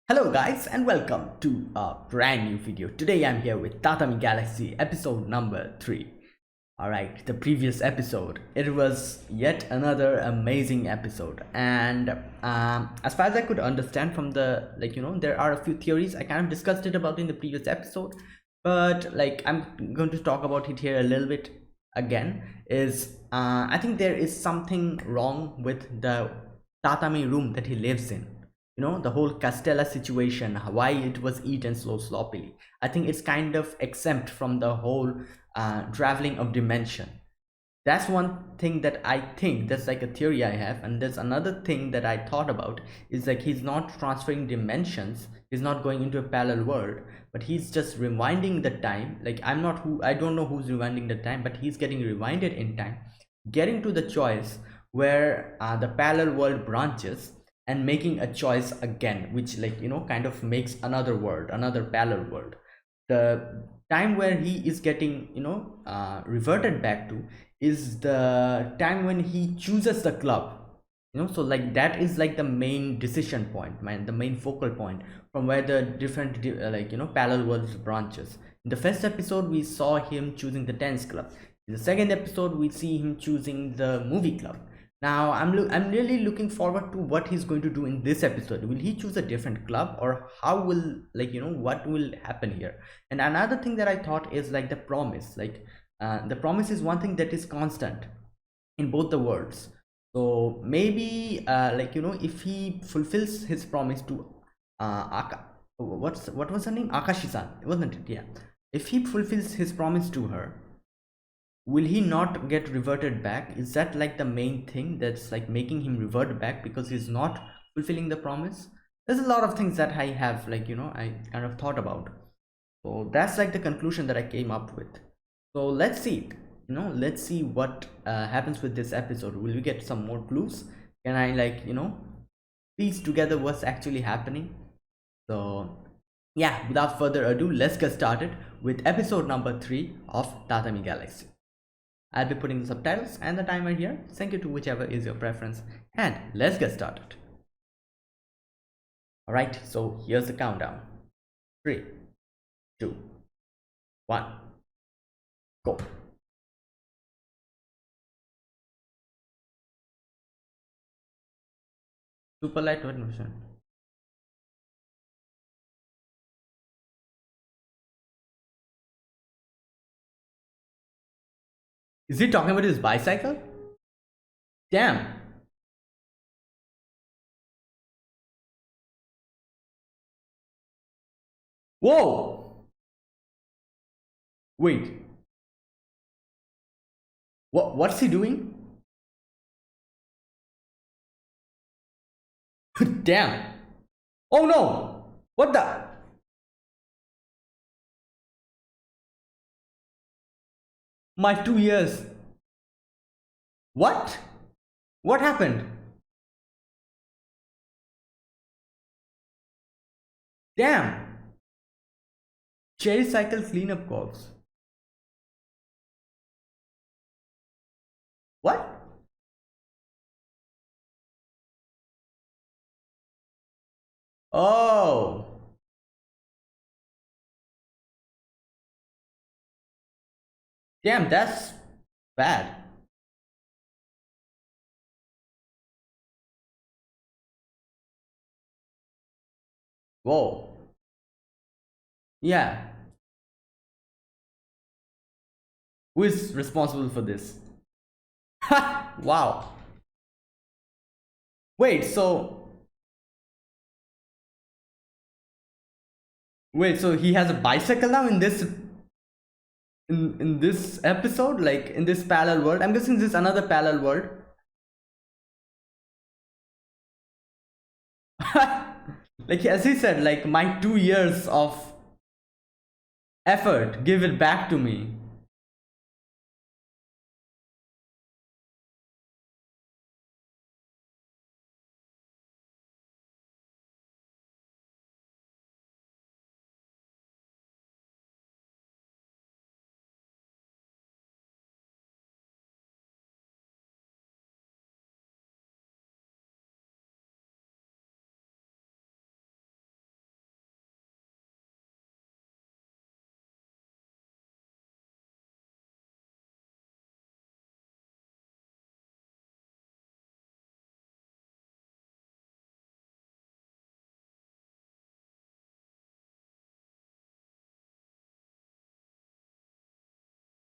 Hello guys and welcome to a brand new video. Today I'm here with Tatami Galaxy episode number 3. Alright, the previous episode. It was yet another amazing episode, and as far as I could understand from there are a few theories. I kind of discussed it about in the previous episode, but I'm going to talk about it here a little bit again. I think there is something wrong with the tatami room that he lives in. The whole Castella situation, why it was eaten so sloppily. I think it's kind of exempt from the whole traveling of dimension. That's one thing that I think, that's like a theory I have. And there's another thing that I thought about, is like he's not transferring dimensions, he's not going into a parallel world, but he's just rewinding the time. Like I don't know who's rewinding the time, but he's getting rewinded in time, getting to the choice where the parallel world branches, and making a choice again, which kind of makes another world, another parallel world. The time where he is getting reverted back to is the time when he chooses the club. So like that is like the main decision point, man, the main focal point from where the different parallel worlds branches. In the first episode we saw him choosing the dance club. In the second episode we see him choosing the movie club. Now I'm really looking forward to what he's going to do in this episode. Will he choose a different club, or how will what will happen here? And another thing that I thought is like the promise. The promise is one thing that is constant in both the worlds. So maybe if he fulfills his promise to what was her name, Akashi-san, wasn't it? Yeah. If he fulfills his promise to her, will he not get reverted back? Is that like the main thing that's like making him revert back, because he's not fulfilling the promise? There's a lot of things that I have I kind of thought about. So that's like the conclusion that I came up with. So let's see, let's see what happens with this episode. Will we get some more clues? Can I piece together what's actually happening? So yeah, without further ado, let's get started with episode number 3 of Tatami Galaxy. I'll be putting the subtitles and the timer here. Sync it to whichever is your preference, and let's get started. Alright, so here's the countdown. 3, 2, 1, go. Super lightweight motion. Is he talking about his bicycle? Damn. Whoa. Wait. What's he doing? Damn. Oh no. What the? My 2 years. What? What happened? Damn. Cherry Cycle Cleanup Corps. What? Oh. Damn, that's bad. Whoa. Yeah. Who is responsible for this? Wow. Wait, so so he has a bicycle now in this episode, like in this parallel world. I'm guessing this is another parallel world. Like as he said, like my 2 years of effort, give it back to me.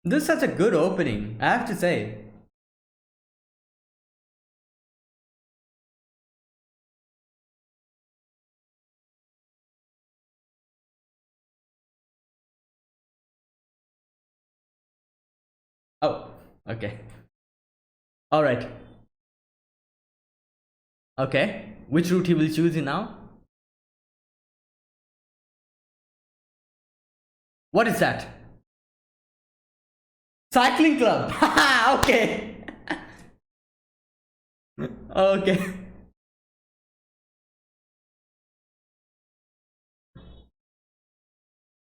This is such a good opening, I have to say. Oh, okay. Alright. Okay. Which route he will choose now? What is that? Cycling club. Okay. Okay.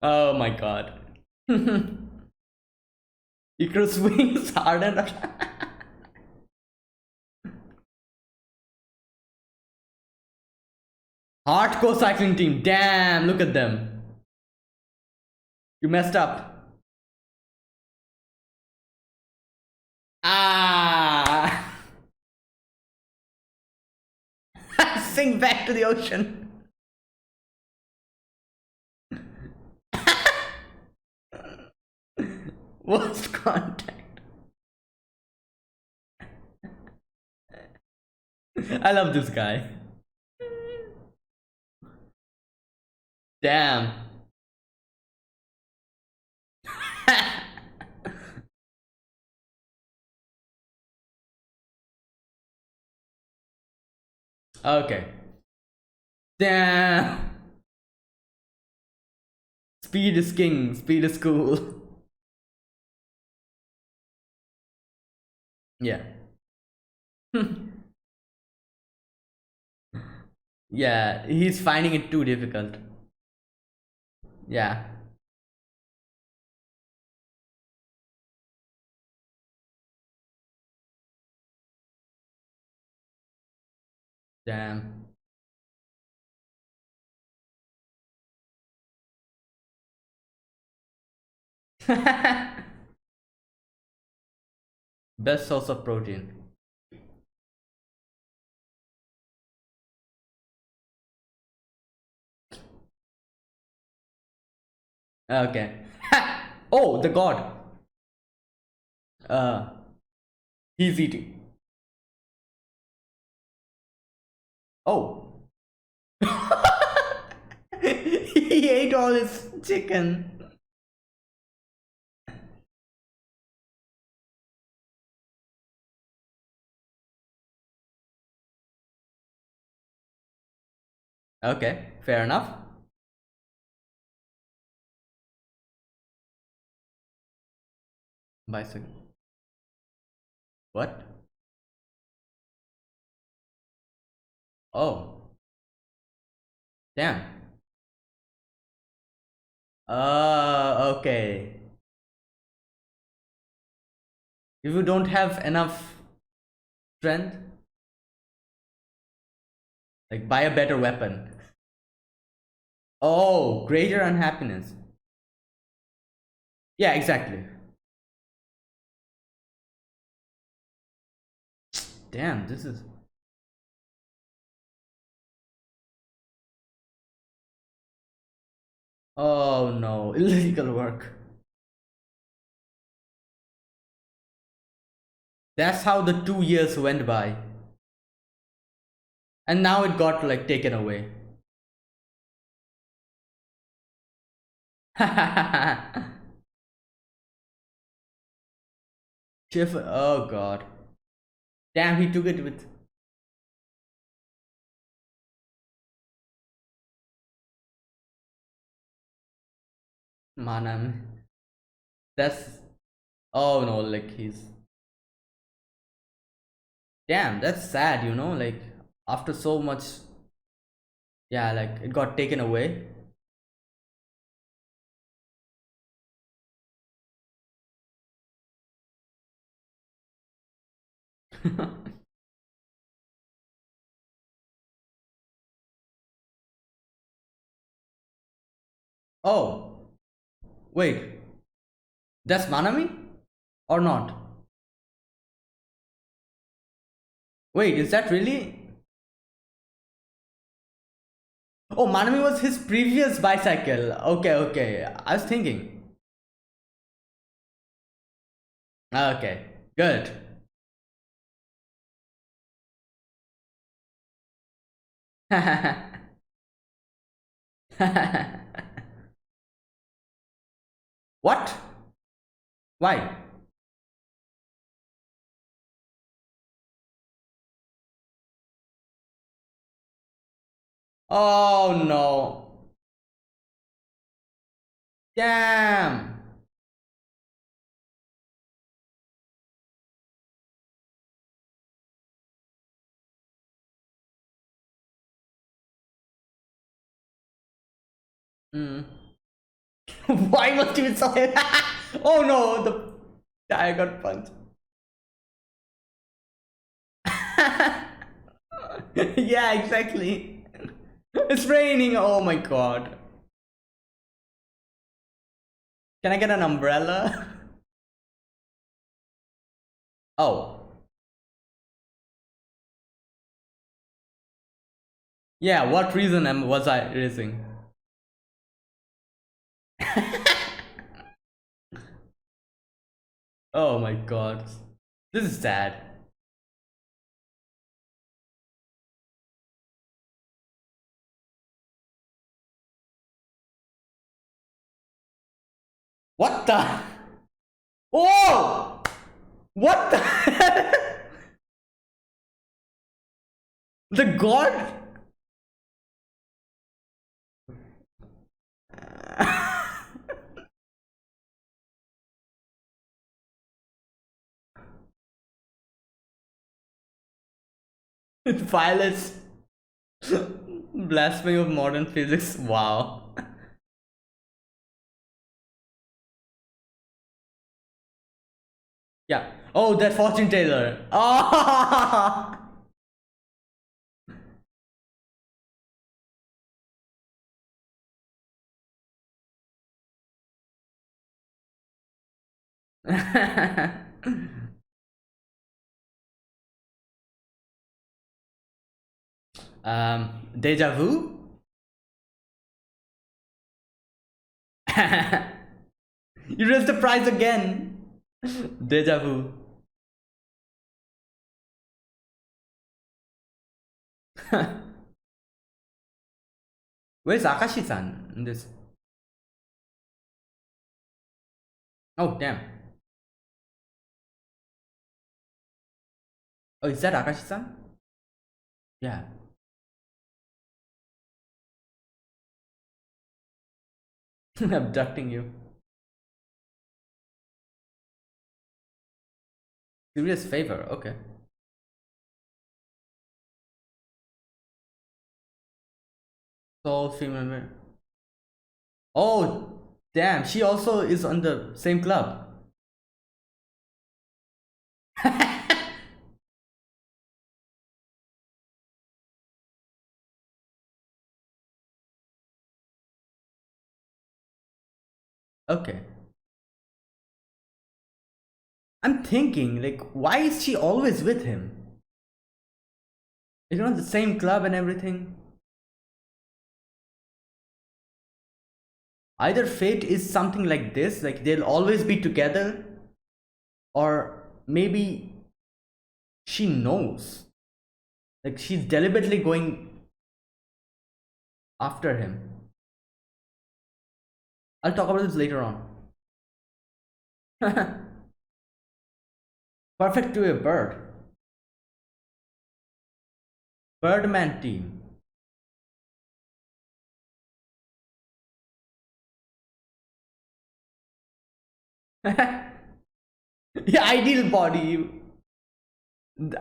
Oh my god. Icaro swings harder. Hardcore cycling team. Damn, look at them. You messed up. Ah. Sink back to the ocean. Worst contact. I love this guy. Damn. Okay. Damn. Speed is king. Speed is cool. Yeah. Yeah, he's finding it too difficult. Yeah. Damn. Best source of protein. Okay. Oh, the god. Uh, he's eating. Oh. He ate all his chicken. Okay, fair enough. Bicycle. What? Oh, damn. Okay. If you don't have enough strength, like buy a better weapon. Oh, greater unhappiness. Yeah, exactly. Damn, this is. Oh no, illegal work. That's how the 2 years went by. And now it got like taken away. Chef, oh god. Damn, he took it with Manam. That's. Oh no, like he's. Damn, that's sad, like after so much. Yeah, like it got taken away. Oh, wait. That's Manami? Or not? Wait, is that really? Oh, Manami was his previous bicycle. Okay, okay. I was thinking. Okay, good. What? Why? Oh no. Damn. Mm. Why must you be so Oh no, the guy got punched. Yeah, exactly. It's raining. Oh my god. Can I get an umbrella? Oh. Yeah, what reason was I raising? Oh my god. This is sad. What the? Oh! What the? The god? It violates blasphemy of modern physics. Wow. Yeah. Oh, that fortune teller. Oh! Deja vu? You raised the price again. Deja vu. Where's Akashi-san in this? Oh, damn. Oh, is that Akashi-san? Yeah. Abducting you. Serious favor. Okay. So female. Oh, damn. She also is on the same club. Okay. I'm thinking, like, why is she always with him? You know, the same club and everything. Either fate is something like this, like they'll always be together, or maybe she knows. Like she's deliberately going after him. I'll talk about this later on. Perfect to a bird. Birdman team. Yeah, ideal body.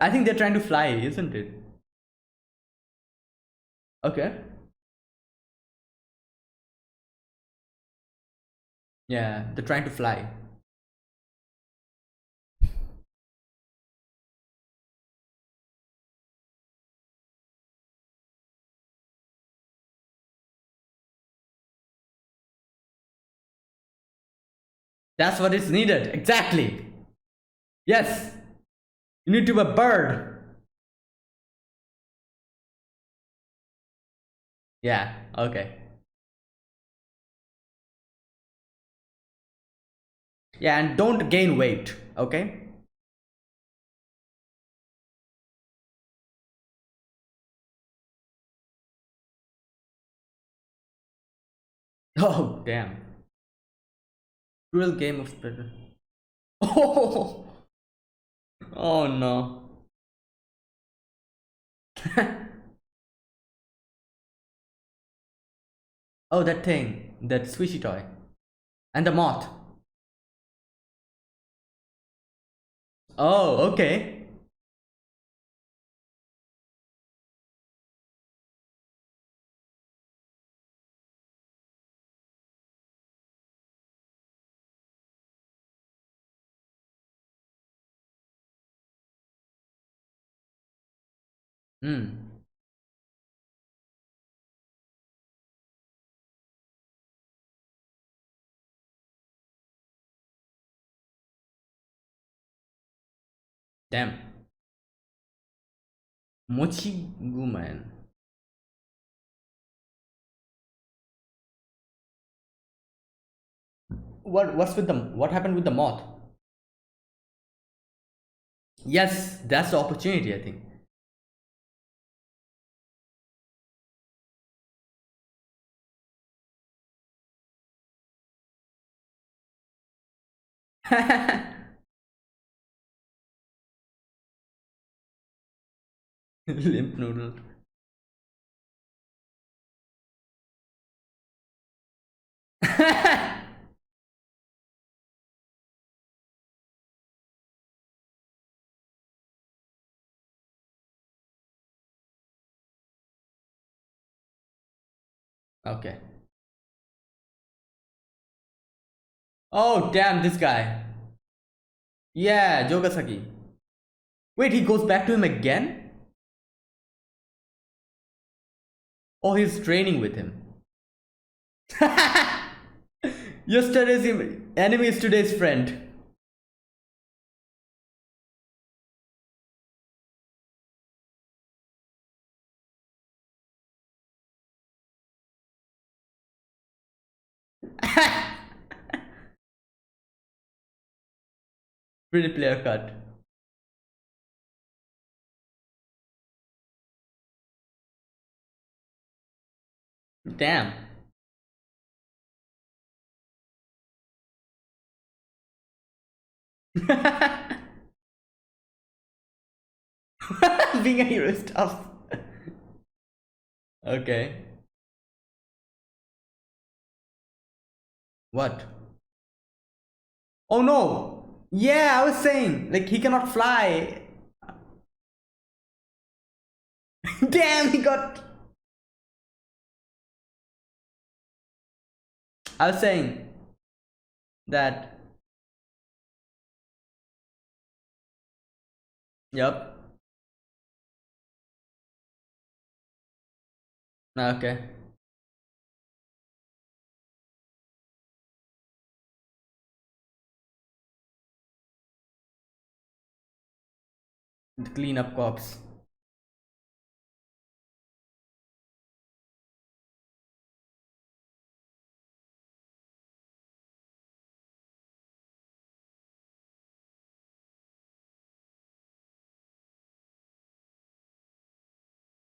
I think they're trying to fly, isn't it? Okay. Yeah, they're trying to fly. That's what is needed. Exactly. Yes. You need to be a bird. Yeah, okay. Yeah, and don't gain weight, okay? Oh, damn. Real game of better. Oh, oh no. Oh, that thing, that squishy toy. And the moth. Oh, okay. Hmm. Damn. Mochi Guman. What's with them? What happened with the moth? Yes, that's the opportunity, I think. Limp noodle. Okay. Oh, damn, this guy. Yeah, Jogasaki. Wait, he goes back to him again? Oh, he's training with him. Yesterday's enemy is today's friend. Pretty player cut. Damn. Being a hero is tough. Okay. What? Oh no! Yeah, I was saying, like, he cannot fly. Damn, he got. I was saying that. Yup. Okay. The cleanup cops.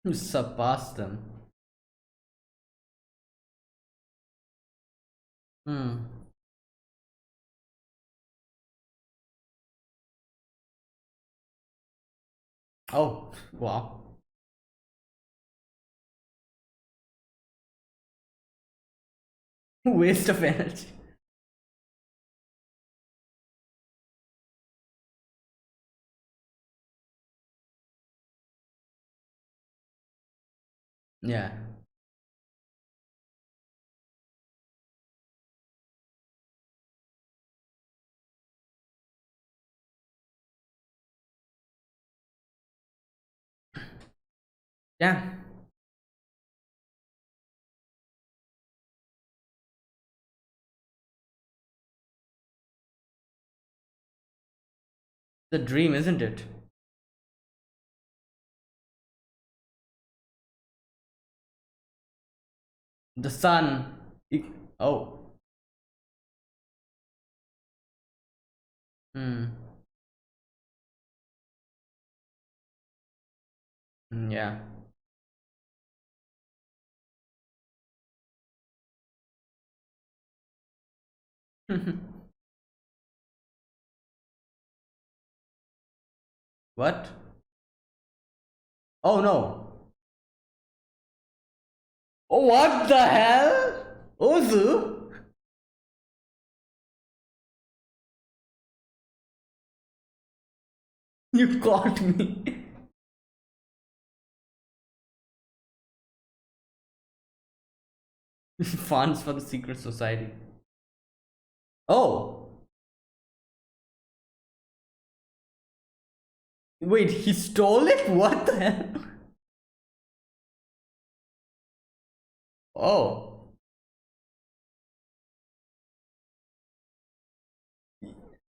You surpassed them. Hmm. Oh, wow. Waste of energy. Yeah. Yeah. The dream, isn't it? The sun. Oh. Hmm. Yeah. What? Oh no. Oh, what the hell? Ozu? You caught me. Funds for the secret society. Oh. Wait, he stole it? What the hell? Oh.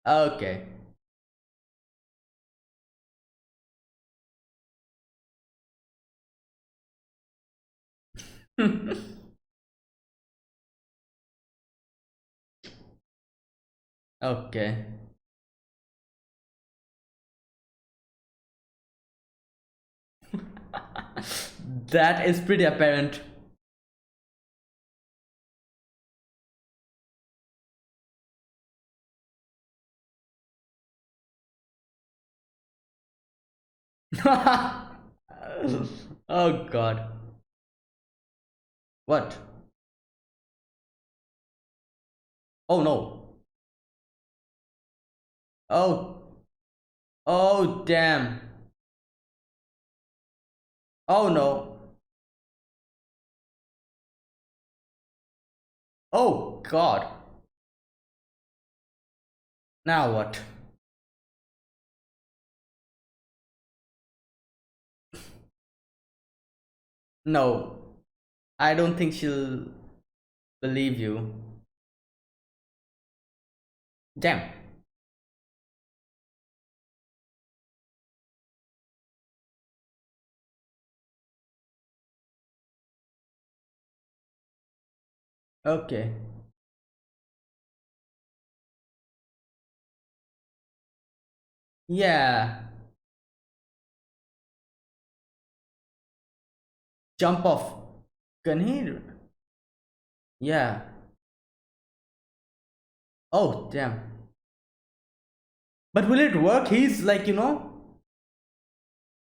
Okay. Okay. That is pretty apparent. Oh god. What? Oh no. Oh. Oh damn. Oh no. Oh god. Now what? No. I don't think she'll believe you. Damn. Okay. Yeah. Jump off. Can he? Yeah. Oh damn. But will it work? He's like,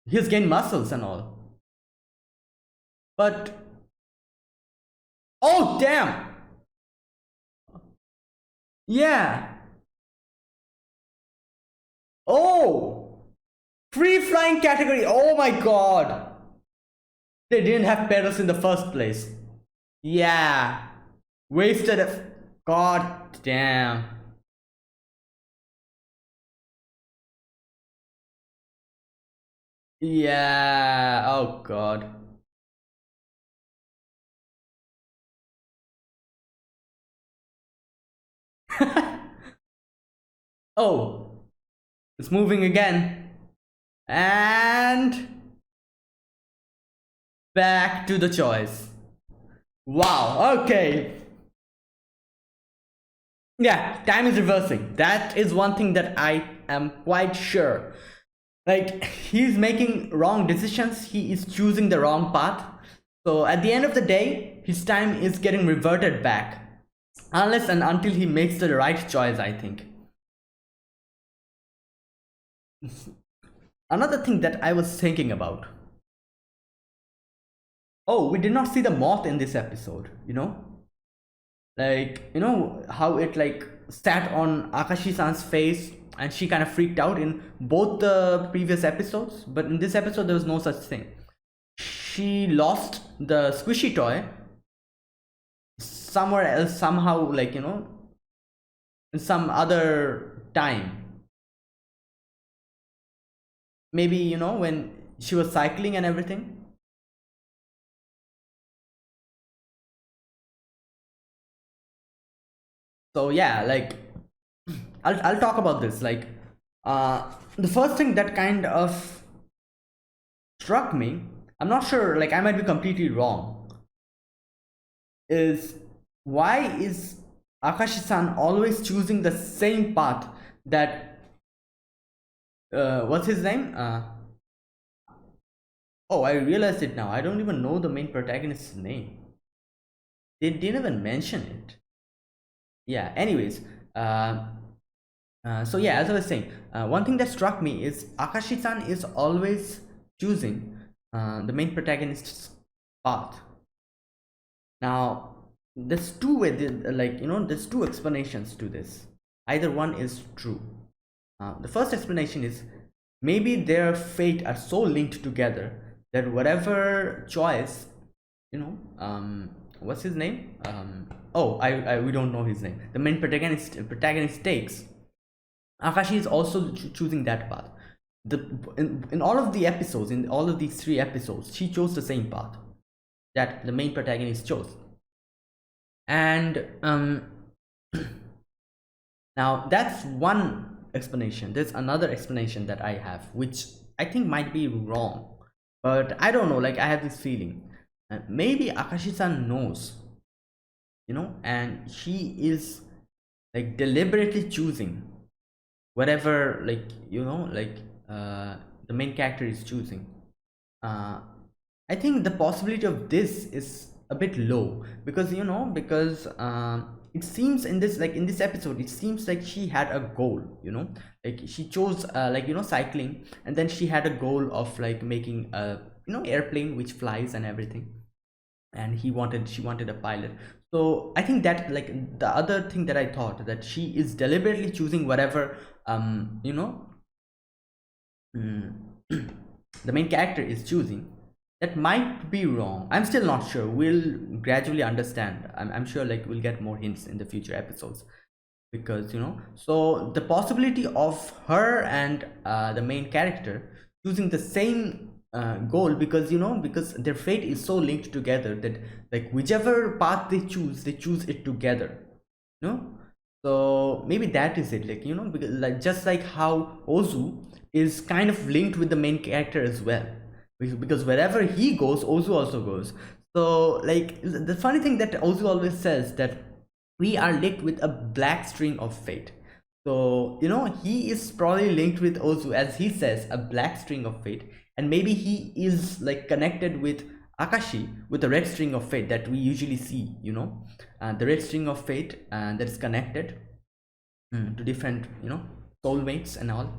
he's gained muscles and all. But oh damn. Yeah. Oh. Free flying category. Oh my god. They didn't have pedals in the first place. Yeah. Wasted it. God damn. Yeah. Oh god. Oh. It's moving again. And back to the choice. Wow. Okay. Yeah, time is reversing. That is one thing that I am quite sure. Like, he's making wrong decisions, he is choosing the wrong path. So, at the end of the day, his time is getting reverted back. Unless and until he makes the right choice, I think. Another thing that I was thinking about. Oh, we did not see the moth in this episode. Like, how it like sat on Akashi-san's face and she kind of freaked out in both the previous episodes, but in this episode there was no such thing. She lost the squishy toy somewhere else somehow, like, in some other time. Maybe, when she was cycling and everything. So yeah, like, I'll talk about this. Like, the first thing that kind of struck me, I'm not sure, like, I might be completely wrong, is why is Akashi-san always choosing the same path that What's his name? Oh, I realized it now. I don't even know the main protagonist's name. They didn't even mention it. Yeah. Anyways, uh, so yeah, as I was saying, one thing that struck me is Akashi-san is always choosing the main protagonist's path. Now, there's two way, there's two explanations to this. Either one is true. The first explanation is maybe their fate are so linked together that whatever choice, what's his name? Oh, I we don't know his name. The main protagonist takes. Akashi is also choosing that path. In all of the episodes, in all of these 3 episodes, she chose the same path that the main protagonist chose. And now that's one explanation. There's another explanation that I have, which I think might be wrong, but I don't know. Like I have this feeling, maybe Akashi-san knows, and she is like deliberately choosing whatever, the main character is choosing. I think the possibility of this is a bit low because it seems in this episode it seems like she had a goal, like she chose cycling, and then she had a goal of like making a airplane which flies and everything, and she wanted a pilot. So I think that like the other thing that I thought, that she is deliberately choosing whatever mm, the main character is choosing, that might be wrong. I'm still not sure. We'll gradually understand. I'm sure like we'll get more hints in the future episodes, because so the possibility of her and the main character choosing the same goal, because because their fate is so linked together that like whichever path they choose it together, you know so maybe that is it, like because like just like how Ozu is kind of linked with the main character as well, because wherever he goes, Ozu also goes. So like the funny thing that Ozu always says, that we are linked with a black string of fate. So he is probably linked with Ozu, as he says, a black string of fate, and maybe he is like connected with Akashi with the red string of fate that we usually see, the red string of fate that is connected to different soulmates and all.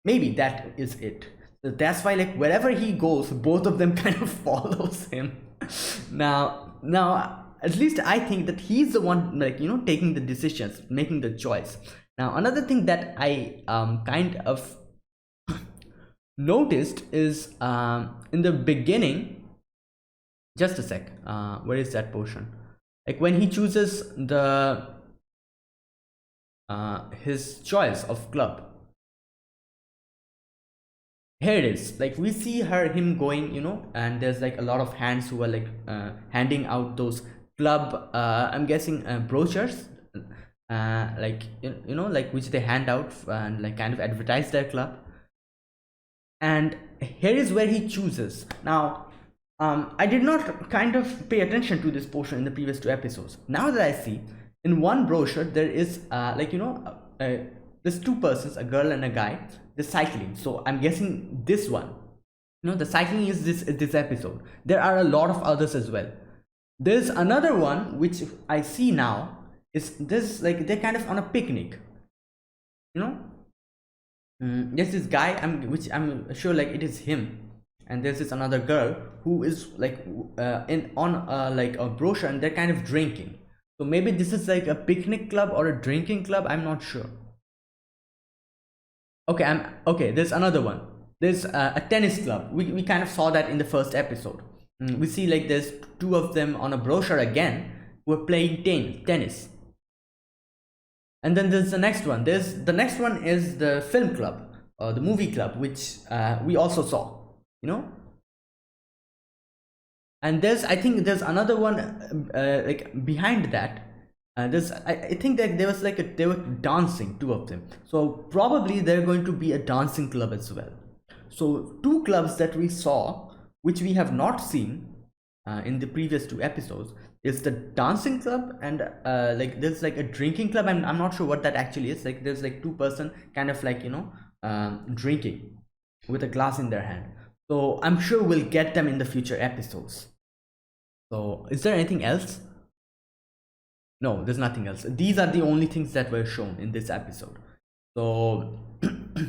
Maybe that is it. So that's why like wherever he goes, both of them kind of follows him. Now at least I think that he's the one, like taking the decisions, making the choice. Now another thing that I kind of noticed is in the beginning, just a sec, where is that portion, like when he chooses the his choice of club. Here it is, like we see him going, and there's like a lot of hands who are like handing out those club, I'm guessing brochures, like like which they hand out and like kind of advertise their club. And here is where he chooses. Now I did not kind of pay attention to this portion in the previous 2 episodes. Now that I see, in one brochure there is there's 2 persons, a girl and a guy, they're cycling. So I'm guessing this one, the cycling is this episode. There are a lot of others as well. There's another one which I see now, is this, like they're kind of on a picnic, there's this guy, which I'm sure like it is him, and there's this another girl who is like in on like a brochure, and they're kind of drinking. So maybe this is like a picnic club or a drinking club, I'm not sure. Okay, there's another one. There's a tennis club. We kind of saw that in the first episode. We see like there's 2 of them on a brochure again, who are playing tennis. And then there's the next one. The next one is the film club, or the movie club, which we also saw, and I think there's another one like behind that. I think that there was like they were dancing, 2 of them. So probably they're going to be a dancing club as well. So 2 clubs that we saw, which we have not seen in the previous 2 episodes, is the dancing club, and like there's like a drinking club. I'm not sure what that actually is. Like there's like 2 person kind of like drinking with a glass in their hand. So I'm sure we'll get them in the future episodes. So is there anything else? No, there's nothing else. These are the only things that were shown in this episode. So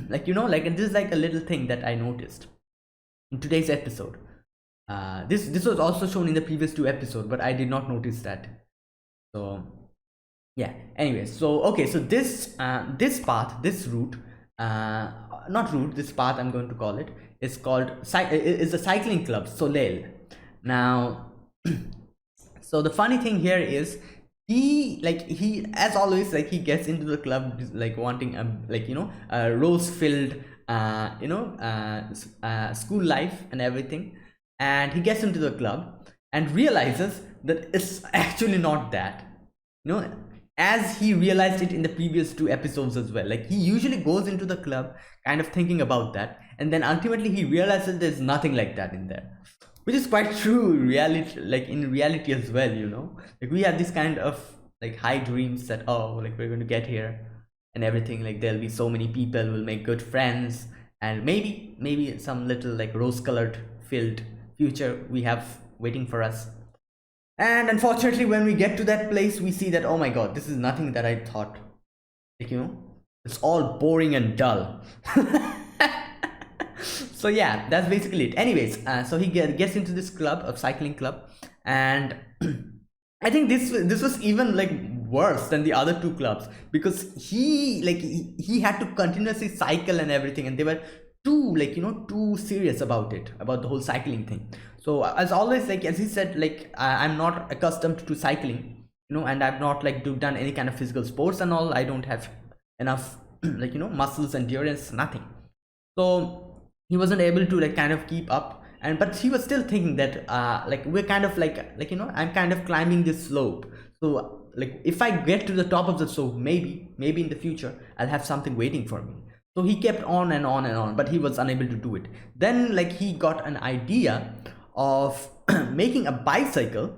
like, like this is like a little thing that I noticed in today's episode. This was also shown in the previous 2 episodes, but I did not notice that. So yeah, anyway, so okay, so this this path, this route, not route, this path I'm going to call it, is called is a cycling club, Soleil. Now so the funny thing here is, he as always, like, he gets into the club like wanting a rose filled school life and everything, and he gets into the club and realizes that it's actually not that, as he realized it in the previous 2 episodes as well. Like, he usually goes into the club kind of thinking about that, and then ultimately he realizes there's nothing like that in there, which is quite true reality, like in reality as well. Like, we have this kind of like high dreams that, oh, like, we're going to get here and everything, like there'll be so many people, we'll make good friends, and maybe some little like rose colored filled future we have waiting for us. And unfortunately, when we get to that place, we see that, oh my god, this is nothing that I thought. Like, it's all boring and dull. So yeah, that's basically it. Anyways, so he gets into this club, of cycling club, and I think this was even like worse than the other 2 clubs, because he had to continuously cycle and everything, and they were too serious about it, about the whole cycling thing. So as always, like, as he said, like, I'm not accustomed to cycling, and I've not like done any kind of physical sports and all. I don't have enough like muscles, endurance, nothing. So he wasn't able to like kind of keep up, and but he was still thinking that like, we're kind of like I'm kind of climbing this slope. So like, if I get to the top of the slope, maybe in the future I'll have something waiting for me. So he kept on and on and on, but he was unable to do it. Then like, he got an idea of making a bicycle,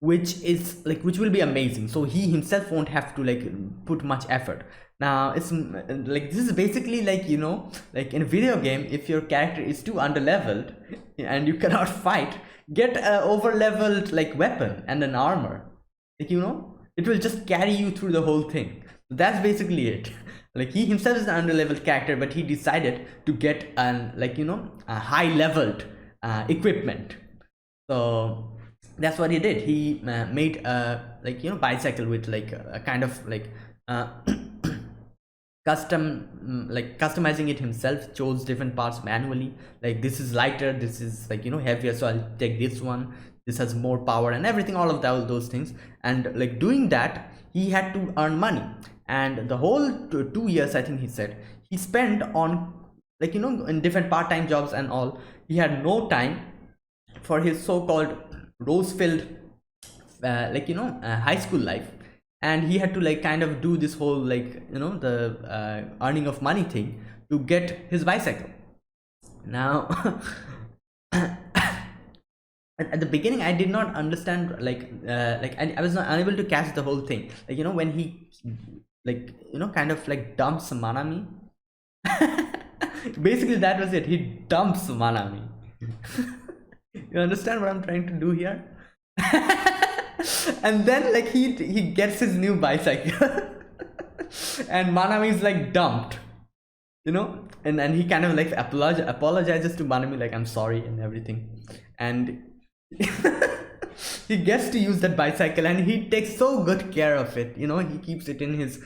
which will be amazing. So he himself won't have to like put much effort. Now it's like, this is basically like, like in a video game, if your character is too underleveled and you cannot fight, get a over leveled like weapon and an armor, like, it will just carry you through the whole thing. That's basically it. Like, he himself is an underleveled character, but he decided to get an a high leveled equipment. So that's what he did. He made a bicycle with like a kind of like customizing it himself, chose different parts manually, like, this is lighter, this is like heavier, so I'll take this one, this has more power and everything, all of those things. And like, doing that, he had to earn money, and the whole 2 years, I think he said, he spent on like in different part-time jobs and all. He had no time for his so-called rose-filled high school life, and he had to like kind of do this whole like the earning of money thing to get his bicycle. Now at the beginning, I did not understand, I was not unable to catch the whole thing, like when he like kind of like dumps Manami. Basically that was it, he dumps Manami. You understand what I'm trying to do here? And then like he gets his new bicycle and Manami is like dumped, and he kind of like apologizes to Manami, like, I'm sorry and everything, and he gets to use that bicycle, and he takes so good care of it. He keeps it in his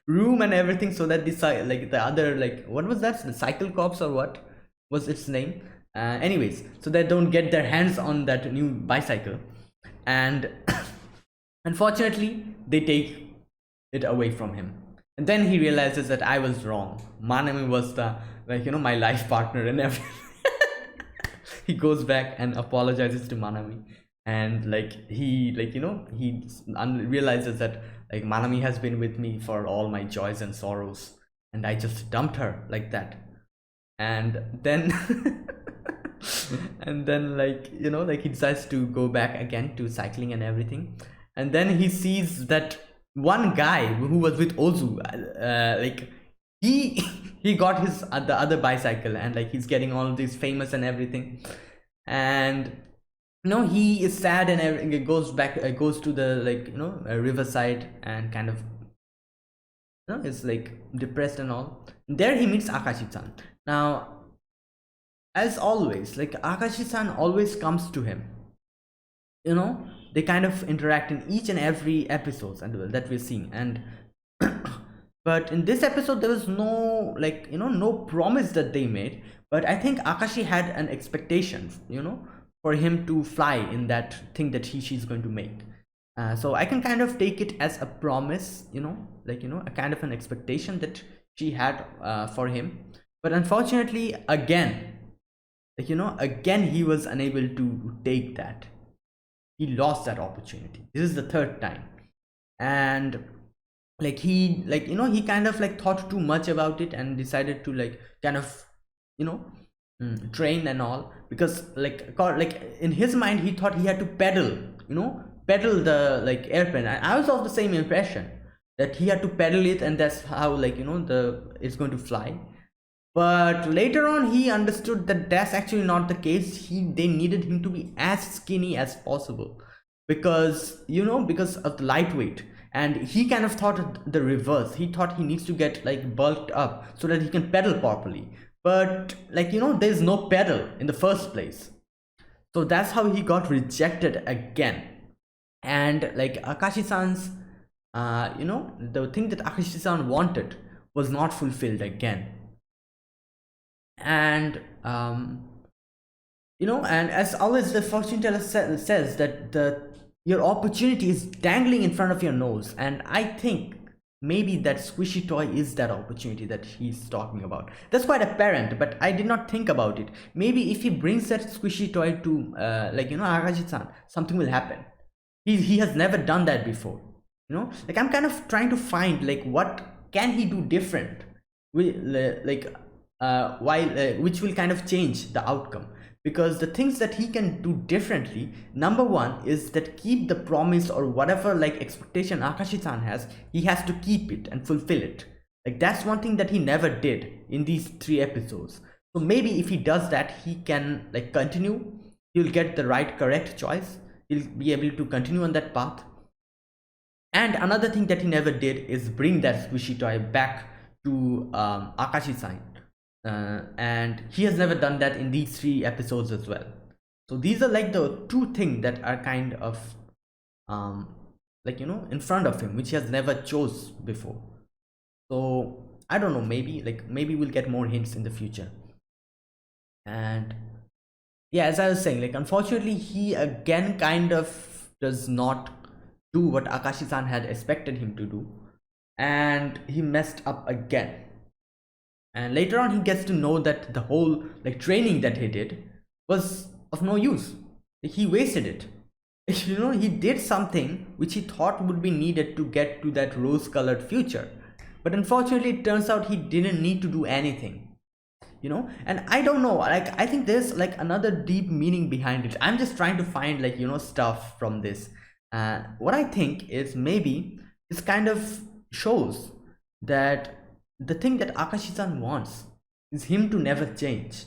room and everything, so that the other, like, what was that, the cycle cops, or what was its name, anyways, so they don't get their hands on that new bicycle. And unfortunately, they take it away from him, and then he realizes that I was wrong. Manami was the my life partner and everything. He goes back and apologizes to Manami, and he realizes that like Manami has been with me for all my joys and sorrows, and I just dumped her like that. And then and then he decides to go back again to cycling and everything, and then he sees that one guy who was with Ozu, he he got his the other bicycle, and like he's getting all of these famous and everything. And he is sad, and everything. It goes back, goes to the, like, riverside, and kind of, is like depressed and all. There he meets Akashi-chan. Now, as always, like, Akashi-san always comes to him. They kind of interact in each and every episodes and that we're seeing. And but in this episode there was no, like, no promise that they made. But I think Akashi had an expectation, for him to fly in that thing that she's going to make. So I can kind of take it as a promise, like, a kind of an expectation that she had for him. But unfortunately, again, like, again he was unable to take that. He lost that opportunity. This is the third time. And like, he kind of like thought too much about it, and decided to, like, kind of, you know train and all. Because, like in his mind he thought he had to pedal the, like, airplane. I was of the same impression, that he had to pedal it, and that's how, like, it's going to fly. But later on he understood that that's actually not the case. They needed him to be as skinny as possible, because, because of the lightweight. And he kind of thought the reverse. He thought he needs to get, like, bulked up so that he can pedal properly. But, like, there's no pedal in the first place. So that's how he got rejected again. And, like, Akashi-san's, the thing that Akashi-san wanted was not fulfilled again. And and as always, the fortune teller says that your opportunity is dangling in front of your nose. And I think maybe that squishy toy is that opportunity that he's talking about. That's quite apparent, but I did not think about it. Maybe if he brings that squishy toy to, Akashi-san, something will happen. He has never done that before. Like, I'm kind of trying to find, like, what can he do different, like, which will kind of change the outcome. Because the things that he can do differently, number one is that keep the promise, or whatever, like, expectation Akashi-san has, he has to keep it and fulfill it. Like, that's one thing that he never did in these 3 episodes. So maybe if he does that, he can, like, continue. He'll get the right, correct choice. He'll be able to continue on that path. And another thing that he never did is bring that squishy toy back to Akashi-san. And he has never done that in these 3 episodes as well. So these are, like, the 2 things that are kind of like, in front of him, which he has never chose before. So I don't know, maybe we'll get more hints in the future. And yeah, as I was saying, like, unfortunately he again kind of does not do what Akashi-san had expected him to do, and he messed up again. And later on he gets to know that the whole, like, training that he did was of no use. He wasted it. He did something which he thought would be needed to get to that rose-colored future, but unfortunately it turns out he didn't need to do anything. And I don't know, like, I think there's, like, another deep meaning behind it. I'm just trying to find, like, stuff from this. What I think is, maybe this kind of shows that the thing that Akashi-san wants is him to never change.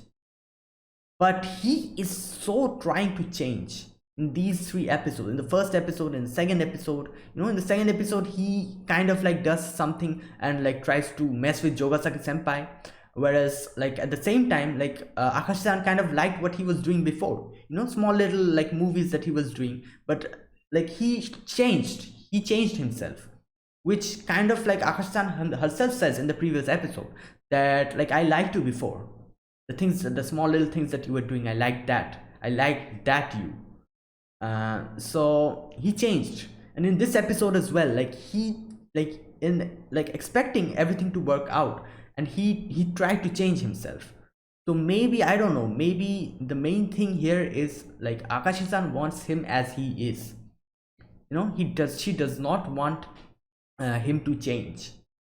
But he is so trying to change in these 3 episodes. In the first episode, in the second episode, in the second episode he kind of, like, does something and, like, tries to mess with Jogasaki senpai. Whereas, like, at the same time, like, Akashi-san kind of liked what he was doing before. Small little, like, movies that he was doing. But, like, he changed himself. Which kind of, like, Akashi-san herself says in the previous episode, that, like, I liked you before. The small little things that you were doing, I liked that. I liked that you. So he changed. And in this episode as well, like, he, like, in, like, expecting everything to work out, and he tried to change himself. So maybe, I don't know, maybe the main thing here is, like, Akashi-san wants him as he is. She does not want him to change.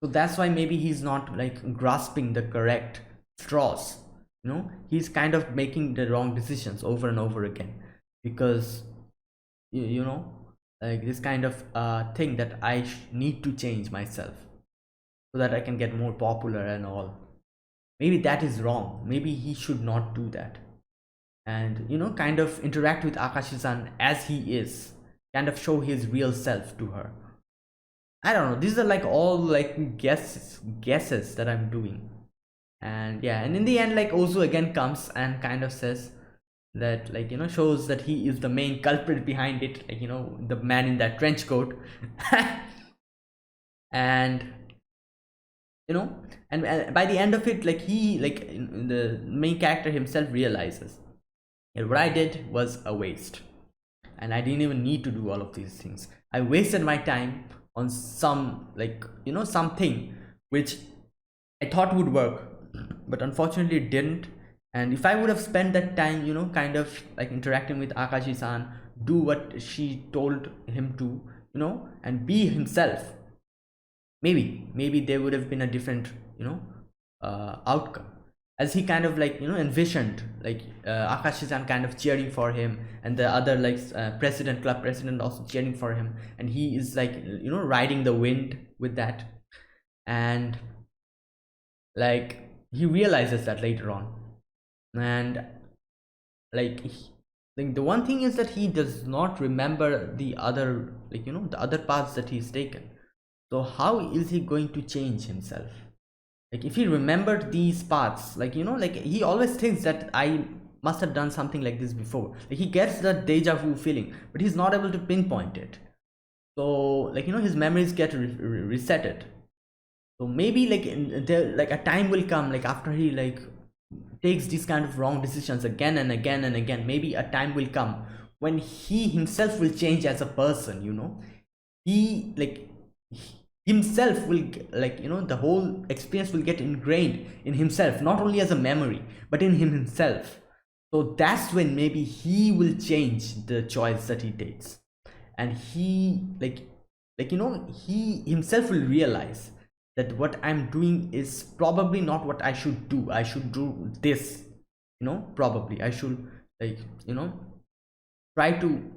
So that's why maybe he's not, like, grasping the correct straws. He's kind of making the wrong decisions over and over again, because like, this kind of thing that I need to change myself. so that I can get more popular and all. Maybe that is wrong. Maybe he should not do that. And kind of interact with Akashi-san as he is, kind of show his real self to her. I don't know, these are like all like guesses that I'm doing. And yeah, and in the end, like Ozu again comes and kind of says that, like, shows that he is the main culprit behind it, like, the man in that trench coat. And and by the end of it, like, he, like, the main character himself realizes that what I did was a waste, and I didn't even need to do all of these things. I wasted my time on some, like, something which I thought would work, but unfortunately it didn't. And if I would have spent that time, kind of like interacting with Akashi-san, do what she told him to, and be himself, maybe there would have been a different, outcome. As he kind of, like, envisioned, like, Akashi-san kind of cheering for him, and the other, like, club president also cheering for him, and he is, like, riding the wind with that. And like, he realizes that later on. And like, the one thing is that he does not remember the other, like, the other paths that he's taken. So how is he going to change himself? Like, if he remembered these paths, like, like, he always thinks that I must have done something like this before. Like, he gets that deja vu feeling, but he's not able to pinpoint it. So, like, his memories get resetted. So maybe, like, there, like, a time will come, like, after he, like, takes these kind of wrong decisions again and again and again, maybe a time will come when he himself will change as a person. He, like, himself will, like, the whole experience will get ingrained in himself, not only as a memory but in himself. So that's when maybe he will change the choice that he takes, and he, like, he himself will realize that what I'm doing is probably not what I should do. I should do this, probably I should, like, try to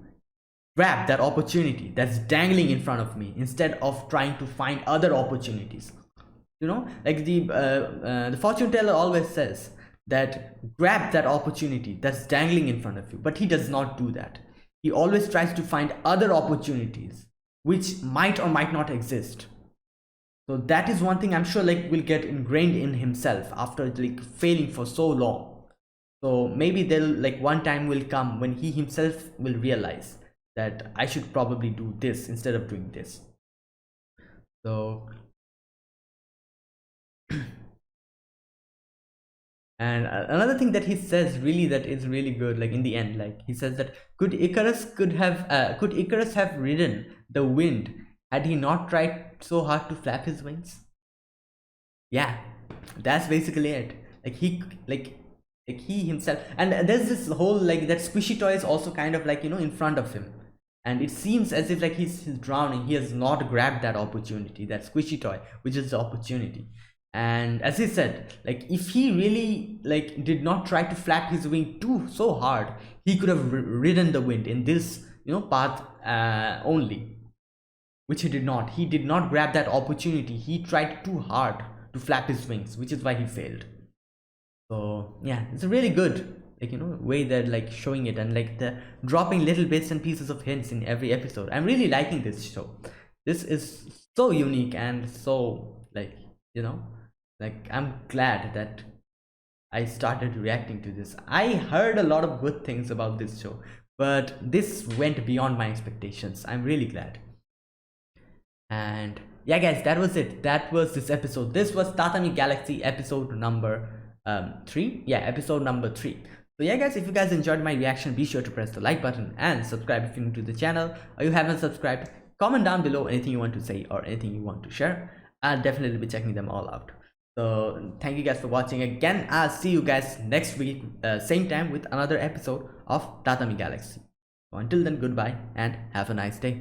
grab that opportunity that's dangling in front of me instead of trying to find other opportunities. Like, the fortune teller always says that grab that opportunity that's dangling in front of you, but he does not do that. He always tries to find other opportunities which might or might not exist. So that is one thing I'm sure, like, will get ingrained in himself after, like, failing for so long. So maybe there'll, like, one time will come when he himself will realize that I should probably do this instead of doing this. So and another thing that he says really that is really good, like, in the end, like, he says that could Icarus have ridden the wind had he not tried so hard to flap his wings? Yeah, that's basically it. Like, he himself, and there's this whole, like, that squishy toy is also kind of, like, in front of him, and it seems as if, like, he's drowning. He has not grabbed that opportunity, that squishy toy, which is the opportunity. And as he said, like, if he really, like, did not try to flap his wing so hard, he could have ridden the wind in this, path only, which he did not. He did not grab that opportunity. He tried too hard to flap his wings, which is why he failed. So yeah, it's a really good, like, way that, like, showing it, and, like, the dropping little bits and pieces of hints in every episode. I'm really liking this show. This is so unique and so, like, like, I'm glad that I started reacting to this. I heard a lot of good things about this show, but this went beyond my expectations. I'm really glad. And yeah, guys, that was it. That was this episode. This was Tatami Galaxy episode number 3. Yeah, episode number 3. So yeah, guys, if you guys enjoyed my reaction, be sure to press the like button and subscribe if you're new to the channel or you haven't subscribed. Comment down below anything you want to say or anything you want to share. I'll definitely be checking them all out. So thank you guys for watching. Again, I'll see you guys next week, same time, with another episode of Tatami Galaxy. So until then, goodbye and have a nice day.